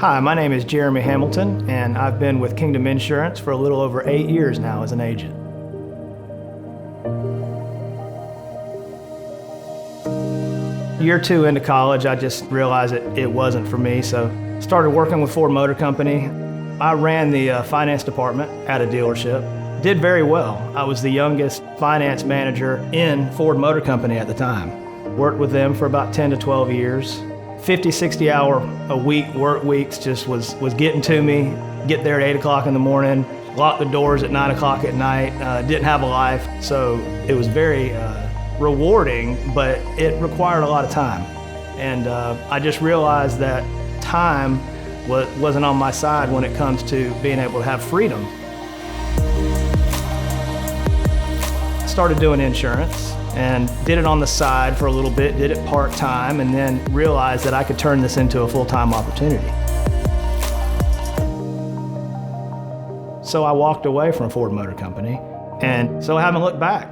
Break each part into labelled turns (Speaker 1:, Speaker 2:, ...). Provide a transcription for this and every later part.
Speaker 1: Hi, my name is Jeremy Hamilton, and I've been with Kingdom Insurance for a little over 8 years now as an agent. Year 2 into college, I just realized it wasn't for me, so started working with Ford Motor Company. I ran the finance department at a dealership. Did very well. I was the youngest finance manager in Ford Motor Company at the time. Worked with them for about 10 to 12 years. 50, 60 hour a week work weeks just was getting to me. Get there at 8 o'clock in the morning, lock the doors at 9 o'clock at night, didn't have a life. So it was very rewarding, but it required a lot of time. And I just realized that time wasn't on my side when it comes to being able to have freedom. Started doing insurance and did it on the side for a little bit, did it part-time, and then realized that I could turn this into a full-time opportunity. So I walked away from Ford Motor Company, and so I haven't looked back.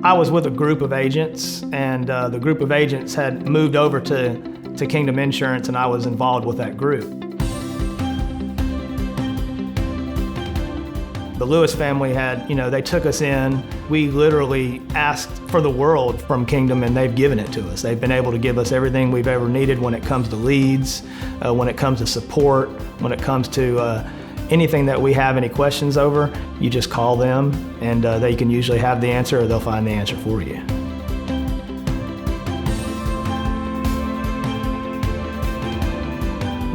Speaker 1: I was with a group of agents, and the group of agents had moved over to Kingdom Insurance, and I was involved with that group. The Lewis family had, they took us in. We literally asked for the world from Kingdom, and they've given it to us. They've been able to give us everything we've ever needed when it comes to leads, when it comes to support, when it comes to anything that we have any questions over. You just call them, and they can usually have the answer, or they'll find the answer for you.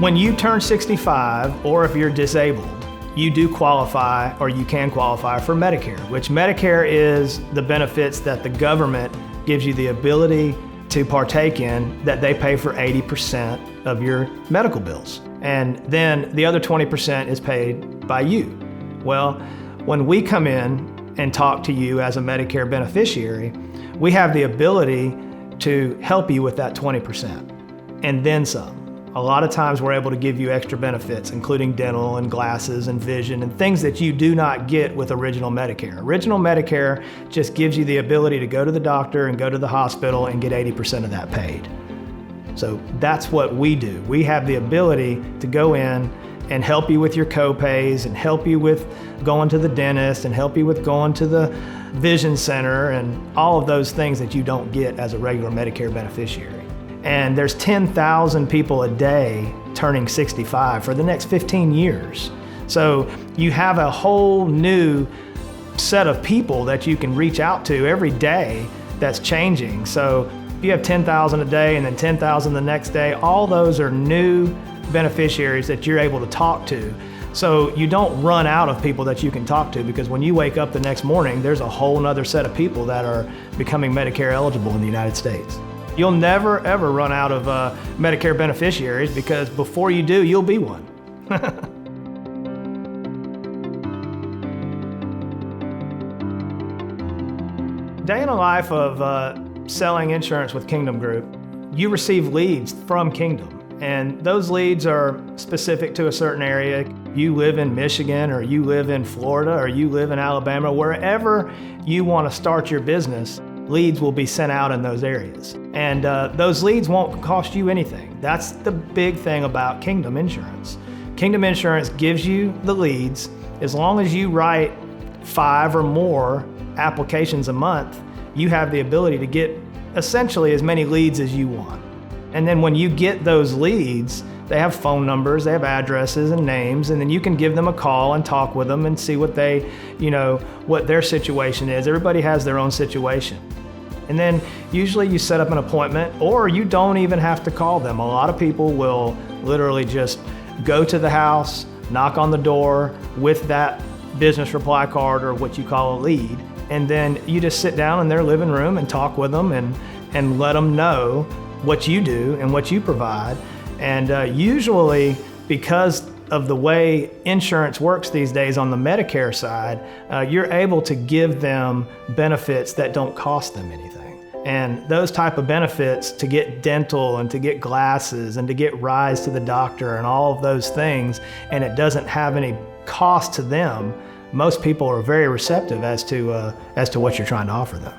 Speaker 1: When you turn 65, or if you're disabled, you do qualify, or you can qualify for Medicare, which Medicare is the benefits that the government gives you the ability to partake in, that they pay for 80% of your medical bills. And then the other 20% is paid by you. Well, when we come in and talk to you as a Medicare beneficiary, we have the ability to help you with that 20% and then some. A lot of times we're able to give you extra benefits, including dental and glasses and vision and things that you do not get with Original Medicare. Original Medicare just gives you the ability to go to the doctor and go to the hospital and get 80% of that paid. So that's what we do. We have the ability to go in and help you with your co-pays and help you with going to the dentist and help you with going to the vision center and all of those things that you don't get as a regular Medicare beneficiary. And there's 10,000 people a day turning 65 for the next 15 years. So you have a whole new set of people that you can reach out to every day that's changing. So if you have 10,000 a day and then 10,000 the next day, all those are new beneficiaries that you're able to talk to. So you don't run out of people that you can talk to, because when you wake up the next morning, there's a whole nother set of people that are becoming Medicare eligible in the United States. You'll never, ever run out of Medicare beneficiaries, because before you do, you'll be one. Day in the life of selling insurance with Kingdom Group, you receive leads from Kingdom, and those leads are specific to a certain area. You live in Michigan, or you live in Florida, or you live in Alabama, wherever you want to start your business, leads will be sent out in those areas. And those leads won't cost you anything. That's the big thing about Kingdom Insurance. Kingdom Insurance gives you the leads. As long as you write 5 or more applications a month, you have the ability to get essentially as many leads as you want. And then when you get those leads, they have phone numbers, they have addresses and names, and then you can give them a call and talk with them and see what what their situation is. Everybody has their own situation. And then usually you set up an appointment, or you don't even have to call them. A lot of people will literally just go to the house, knock on the door with that business reply card, or what you call a lead, and then you just sit down in their living room and talk with them and let them know what you do and what you provide. And usually, because of the way insurance works these days on the Medicare side, you're able to give them benefits that don't cost them anything. And those type of benefits, to get dental and to get glasses and to get rides to the doctor and all of those things, and it doesn't have any cost to them, most people are very receptive as to what you're trying to offer them.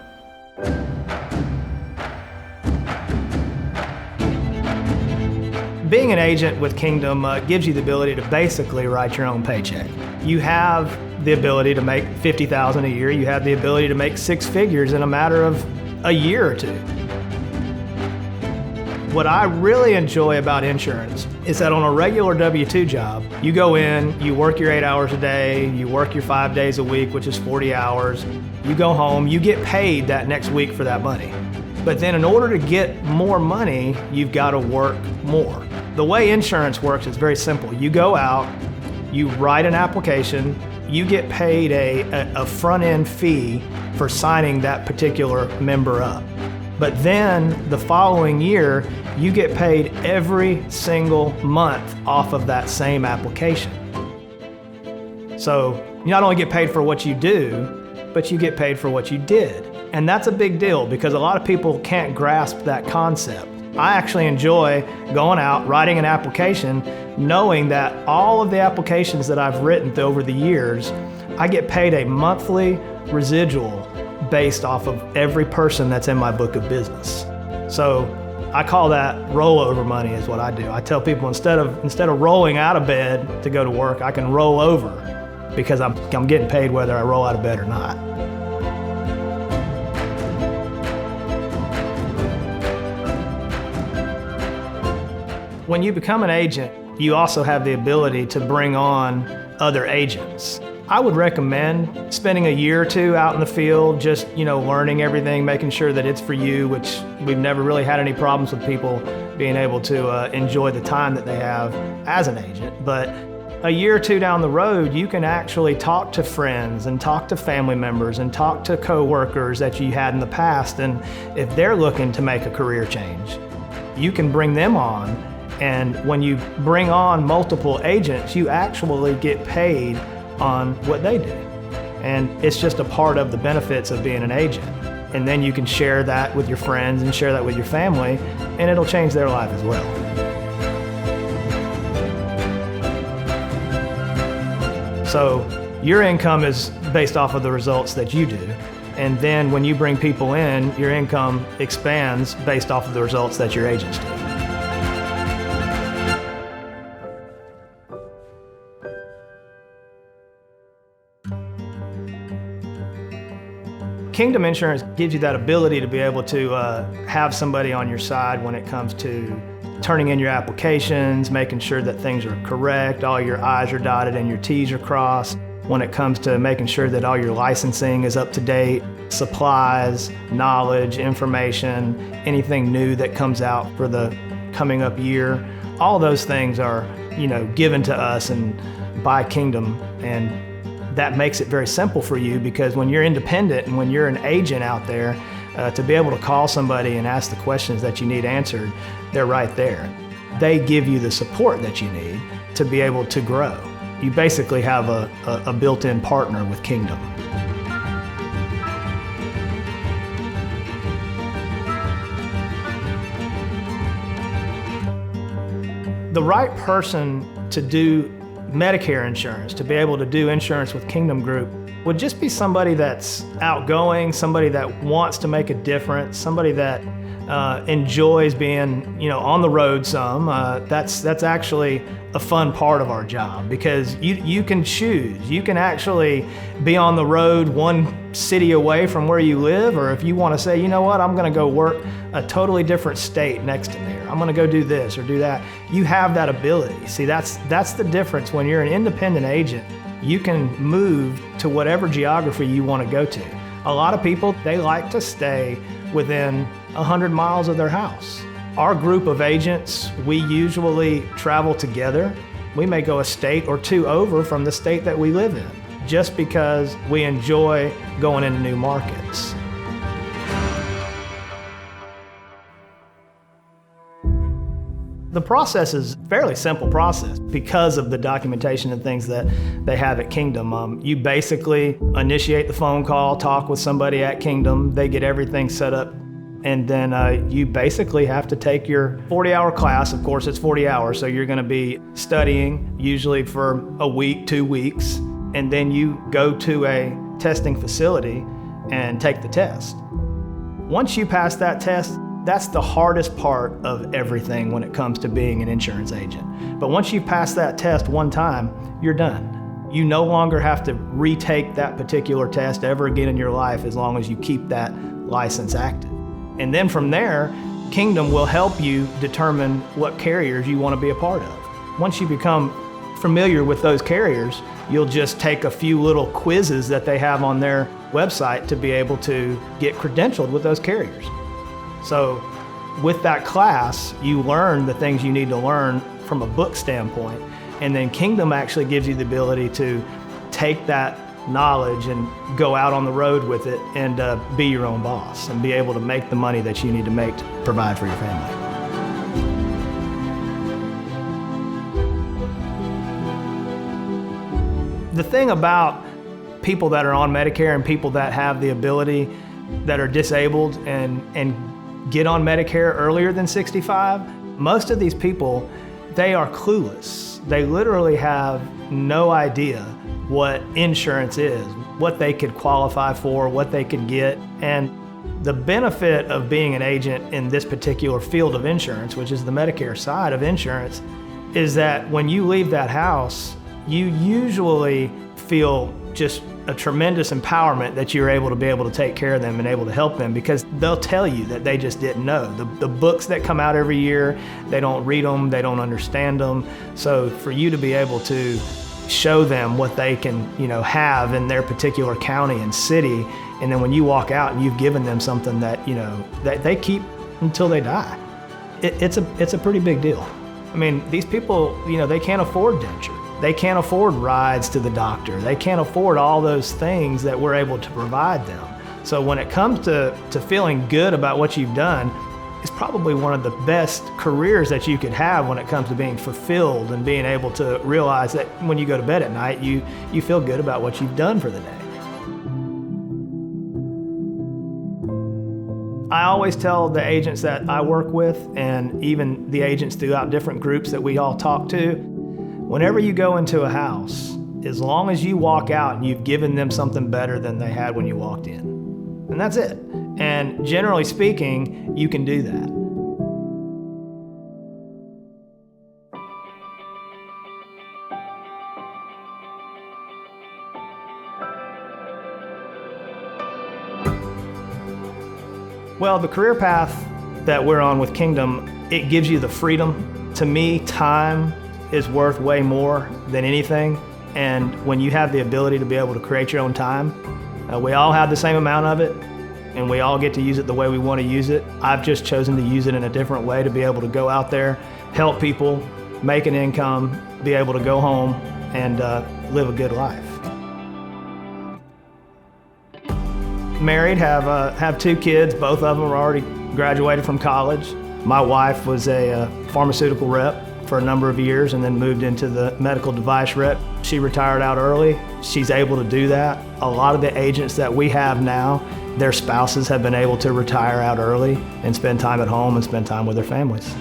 Speaker 1: Being an agent with Kingdom gives you the ability to basically write your own paycheck. You have the ability to make $50,000 a year. You have the ability to make six figures in a matter of a year or two. What I really enjoy about insurance is that on a regular W-2 job, you go in, you work your 8 hours a day, you work your 5 days a week, which is 40 hours. You go home, you get paid that next week for that money. But then in order to get more money, you've got to work more. The way insurance works is very simple. You go out, you write an application, you get paid a front-end fee for signing that particular member up. But then the following year, you get paid every single month off of that same application. So you not only get paid for what you do, but you get paid for what you did. And that's a big deal because a lot of people can't grasp that concept. I actually enjoy going out, writing an application, knowing that all of the applications that I've written over the years, I get paid a monthly residual based off of every person that's in my book of business. So I call that rollover money is what I do. I tell people instead of rolling out of bed to go to work, I can roll over because I'm getting paid whether I roll out of bed or not. When you become an agent, you also have the ability to bring on other agents. I would recommend spending a year or two out in the field, just, learning everything, making sure that it's for you, which we've never really had any problems with people being able to enjoy the time that they have as an agent. But a year or two down the road, you can actually talk to friends and talk to family members and talk to coworkers that you had in the past. And if they're looking to make a career change, you can bring them on. And when you bring on multiple agents, you actually get paid on what they do. And it's just a part of the benefits of being an agent. And then you can share that with your friends and share that with your family, and it'll change their life as well. So your income is based off of the results that you do. And then when you bring people in, your income expands based off of the results that your agents do. Kingdom Insurance gives you that ability to be able to have somebody on your side when it comes to turning in your applications, making sure that things are correct, all your I's are dotted and your T's are crossed. When it comes to making sure that all your licensing is up to date, supplies, knowledge, information, anything new that comes out for the coming up year, all those things are, given to us and by Kingdom, and that makes it very simple for you because when you're independent and when you're an agent out there, to be able to call somebody and ask the questions that you need answered, they're right there. They give you the support that you need to be able to grow. You basically have a built-in partner with Kingdom. The right person to do Medicare insurance, to be able to do insurance with Kingdom Group, would just be somebody that's outgoing, somebody that wants to make a difference, somebody that enjoys being, on the road some. That's actually a fun part of our job because you can choose. You can actually be on the road one city away from where you live, or if you want to say, you know what, I'm going to go work a totally different state next to there. I'm going to go do this or do that. You have that ability. See, that's the difference. When you're an independent agent, you can move to whatever geography you want to go to. A lot of people, they like to stay within 100 miles of their house. Our group of agents, we usually travel together. We may go a state or two over from the state that we live in, just because we enjoy going into new markets. The process is a fairly simple process because of the documentation and things that they have at Kingdom. You basically initiate the phone call, talk with somebody at Kingdom, they get everything set up, and then you basically have to take your 40-hour class. Of course, it's 40 hours, so you're going to be studying usually for a week, 2 weeks. and then you go to a testing facility and take the test. Once you pass that test, that's the hardest part of everything when it comes to being an insurance agent. But once you pass that test one time, you're done. You no longer have to retake that particular test ever again in your life as long as you keep that license active. And then from there, Kingdom will help you determine what carriers you want to be a part of. Once you become familiar with those carriers, you'll just take a few little quizzes that they have on their website to be able to get credentialed with those carriers. So with that class, you learn the things you need to learn from a book standpoint, and then Kingdom actually gives you the ability to take that knowledge and go out on the road with it and be your own boss and be able to make the money that you need to make to provide for your family. The thing about people that are on Medicare and people that have the ability that are disabled and get on Medicare earlier than 65, most of these people, they are clueless. They literally have no idea what insurance is, what they could qualify for, what they could get. And the benefit of being an agent in this particular field of insurance, which is the Medicare side of insurance, is that when you leave that house, you usually feel just a tremendous empowerment that you're able to take care of them and able to help them, because they'll tell you that they just didn't know. The books that come out every year, they don't read them, they don't understand them. So for you to be able to show them what they can, have in their particular county and city, and then when you walk out and you've given them something that, that they keep until they die, it's a pretty big deal. I mean, these people, they can't afford denture. They can't afford rides to the doctor. They can't afford all those things that we're able to provide them. So when it comes to feeling good about what you've done, it's probably one of the best careers that you could have when it comes to being fulfilled and being able to realize that when you go to bed at night, you feel good about what you've done for the day. I always tell the agents that I work with, and even the agents throughout different groups that we all talk to, whenever you go into a house, as long as you walk out and you've given them something better than they had when you walked in. And that's it. And generally speaking, you can do that. Well, the career path that we're on with Kingdom, it gives you the freedom. To me, time is worth way more than anything. And when you have the ability to be able to create your own time, we all have the same amount of it, and we all get to use it the way we want to use it. I've just chosen to use it in a different way to be able to go out there, help people, make an income, be able to go home and live a good life. Married, have 2 kids. Both of them are already graduated from college. My wife was a pharmaceutical rep for a number of years and then moved into the medical device rep. She retired out early. She's able to do that. A lot of the agents that we have now, their spouses have been able to retire out early and spend time at home and spend time with their families.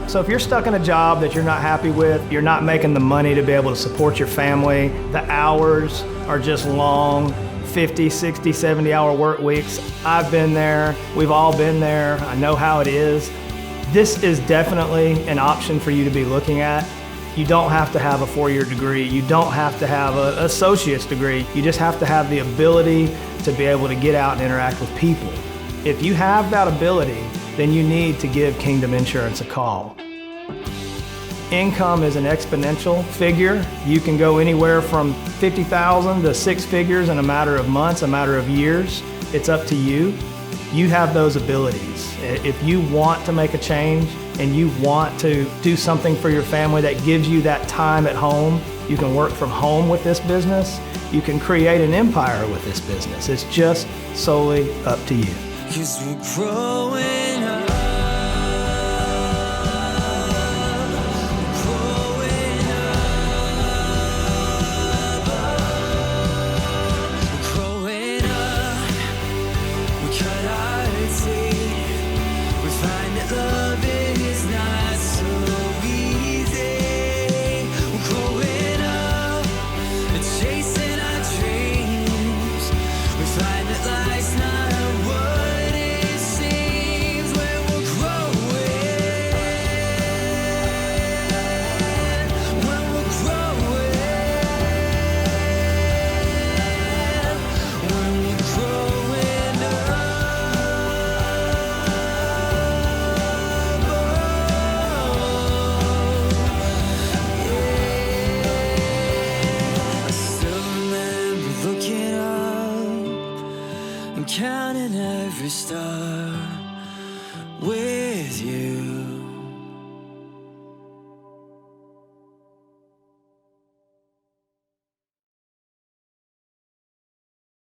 Speaker 1: So if you're stuck in a job that you're not happy with, you're not making the money to be able to support your family, the hours are just long, 50, 60, 70-hour work weeks. I've been there. We've all been there. I know how it is. This is definitely an option for you to be looking at. You don't have to have a 4-year degree. You don't have to have an associate's degree. You just have to have the ability to be able to get out and interact with people. If you have that ability, then you need to give Kingdom Insurance a call. Income is an exponential figure. You can go anywhere from $50,000 to 6 figures in a matter of months, a matter of years. It's up to you. You have those abilities. If you want to make a change and you want to do something for your family that gives you that time at home, you can work from home with this business. You can create an empire with this business. It's just solely up to you.
Speaker 2: 'Cause we're growing up. Chase start with you.